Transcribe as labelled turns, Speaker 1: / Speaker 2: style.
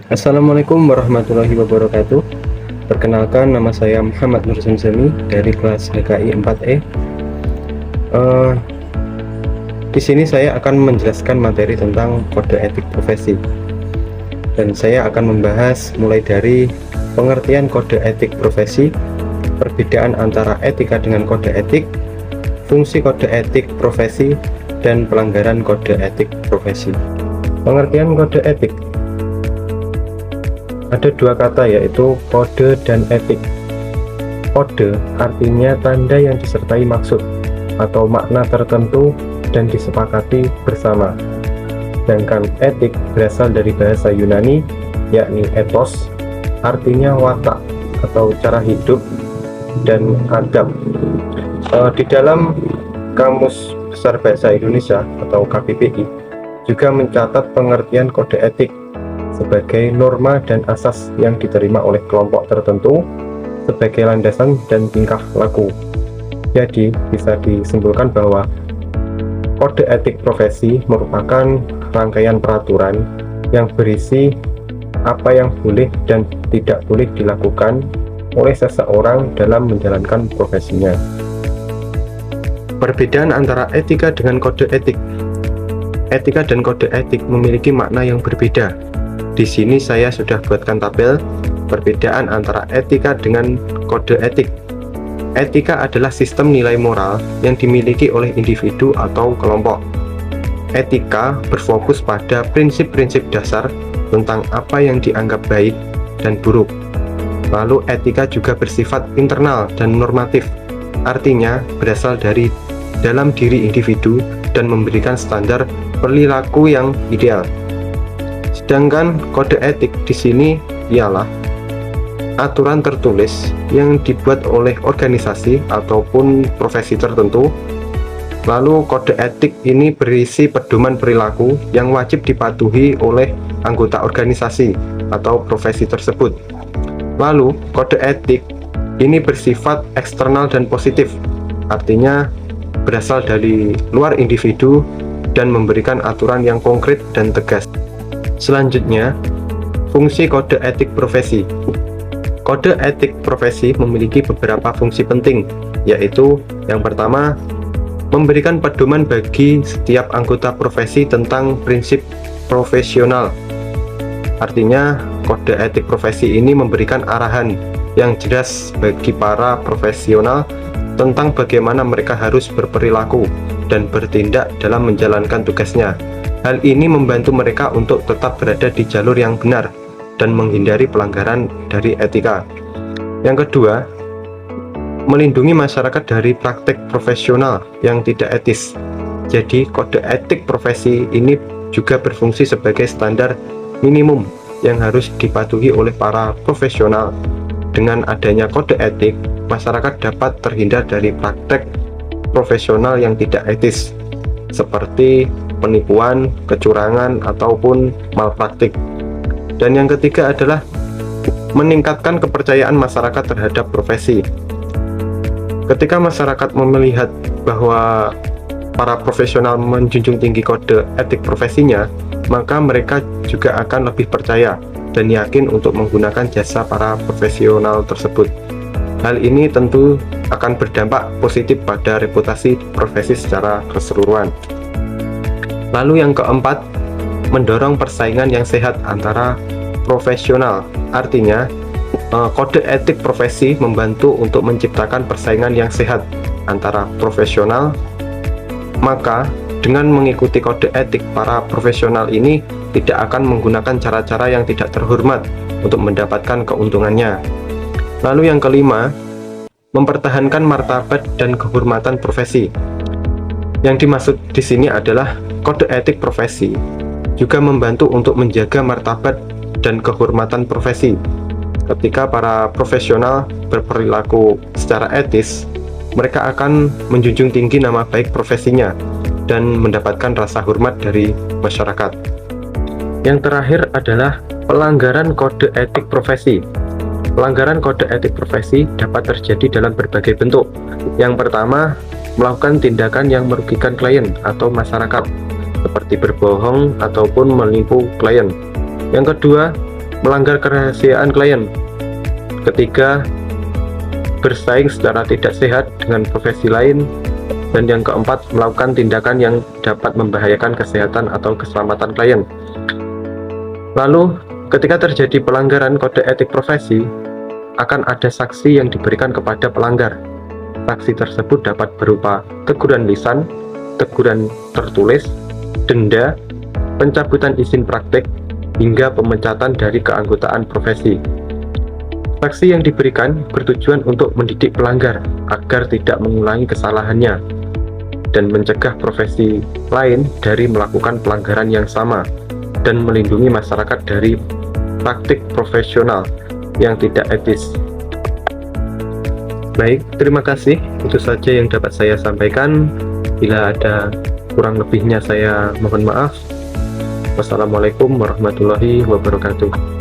Speaker 1: Assalamualaikum warahmatullahi wabarakatuh. Perkenalkan, nama saya Muhammad Nur Zamzami dari kelas HKI 4E. Di sini saya akan menjelaskan materi tentang kode etik profesi, dan saya akan membahas mulai dari pengertian kode etik profesi, perbedaan antara etika dengan kode etik, fungsi kode etik profesi, dan pelanggaran kode etik profesi. Pengertian kode etik ada dua kata, yaitu kode dan etik. Kode artinya tanda yang disertai maksud atau makna tertentu dan disepakati bersama. Sedangkan etik berasal dari bahasa Yunani, yakni ethos, artinya watak atau cara hidup dan adab. Di dalam Kamus Besar Bahasa Indonesia atau KBBI juga mencatat pengertian kode etik sebagai norma dan asas yang diterima oleh kelompok tertentu sebagai landasan dan tingkah laku. Jadi bisa disimpulkan bahwa kode etik profesi merupakan rangkaian peraturan yang berisi apa yang boleh dan tidak boleh dilakukan oleh seseorang dalam menjalankan profesinya. Perbedaan antara etika dengan kode etik. Etika dan kode etik memiliki makna yang berbeda. Di sini saya sudah buatkan tabel perbedaan antara etika dengan kode etik. Etika adalah sistem nilai moral yang dimiliki oleh individu atau kelompok. Etika berfokus pada prinsip-prinsip dasar tentang apa yang dianggap baik dan buruk. Lalu etika juga bersifat internal dan normatif, artinya berasal dari dalam diri individu dan memberikan standar perilaku yang ideal. Sedangkan kode etik di sini ialah aturan tertulis yang dibuat oleh organisasi ataupun profesi tertentu. Lalu kode etik ini berisi pedoman perilaku yang wajib dipatuhi oleh anggota organisasi atau profesi tersebut. Lalu kode etik ini bersifat eksternal dan positif, artinya berasal dari luar individu dan memberikan aturan yang konkret dan tegas. Selanjutnya, fungsi kode etik profesi. Kode etik profesi memiliki beberapa fungsi penting, yaitu yang pertama, memberikan pedoman bagi setiap anggota profesi tentang prinsip profesional. Artinya, kode etik profesi ini memberikan arahan yang jelas bagi para profesional tentang bagaimana mereka harus berperilaku dan bertindak dalam menjalankan tugasnya. Hal ini membantu mereka untuk tetap berada di jalur yang benar dan menghindari pelanggaran dari etika. Yang kedua, melindungi masyarakat dari praktek profesional yang tidak etis. Jadi, kode etik profesi ini juga berfungsi sebagai standar minimum yang harus dipatuhi oleh para profesional. Dengan adanya kode etik, masyarakat dapat terhindar dari praktek profesional yang tidak etis, seperti penipuan, kecurangan, ataupun malpraktik. Dan yang ketiga adalah meningkatkan kepercayaan masyarakat terhadap profesi. Ketika masyarakat melihat bahwa para profesional menjunjung tinggi kode etik profesinya, maka mereka juga akan lebih percaya dan yakin untuk menggunakan jasa para profesional tersebut. Hal ini tentu akan berdampak positif pada reputasi profesi secara keseluruhan. Lalu yang keempat, mendorong persaingan yang sehat antara profesional. Artinya, kode etik profesi membantu untuk menciptakan persaingan yang sehat antara profesional. Maka, dengan mengikuti kode etik, para profesional ini tidak akan menggunakan cara-cara yang tidak terhormat untuk mendapatkan keuntungannya. Lalu yang kelima, mempertahankan martabat dan kehormatan profesi. Yang dimaksud di sini adalah kode etik profesi juga membantu untuk menjaga martabat dan kehormatan profesi. Ketika para profesional berperilaku secara etis, mereka akan menjunjung tinggi nama baik profesinya dan mendapatkan rasa hormat dari masyarakat. Yang terakhir adalah pelanggaran kode etik profesi. Pelanggaran kode etik profesi dapat terjadi dalam berbagai bentuk. Yang pertama, melakukan tindakan yang merugikan klien atau masyarakat, seperti berbohong ataupun menipu klien. Yang kedua, melanggar kerahasiaan klien. Ketiga, bersaing secara tidak sehat dengan profesi lain. Dan yang keempat, melakukan tindakan yang dapat membahayakan kesehatan atau keselamatan klien. Lalu, ketika terjadi pelanggaran kode etik profesi, akan ada sanksi yang diberikan kepada pelanggar. Sanksi tersebut dapat berupa teguran lisan, teguran tertulis, denda, pencabutan izin praktik, hingga pemecatan dari keanggotaan profesi. Sanksi yang diberikan bertujuan untuk mendidik pelanggar agar tidak mengulangi kesalahannya dan mencegah profesi lain dari melakukan pelanggaran yang sama dan melindungi masyarakat dari praktik profesional yang tidak etis. Baik, terima kasih. Itu saja yang dapat saya sampaikan. Bila ada kurang lebihnya saya mohon maaf. Wassalamualaikum warahmatullahi wabarakatuh.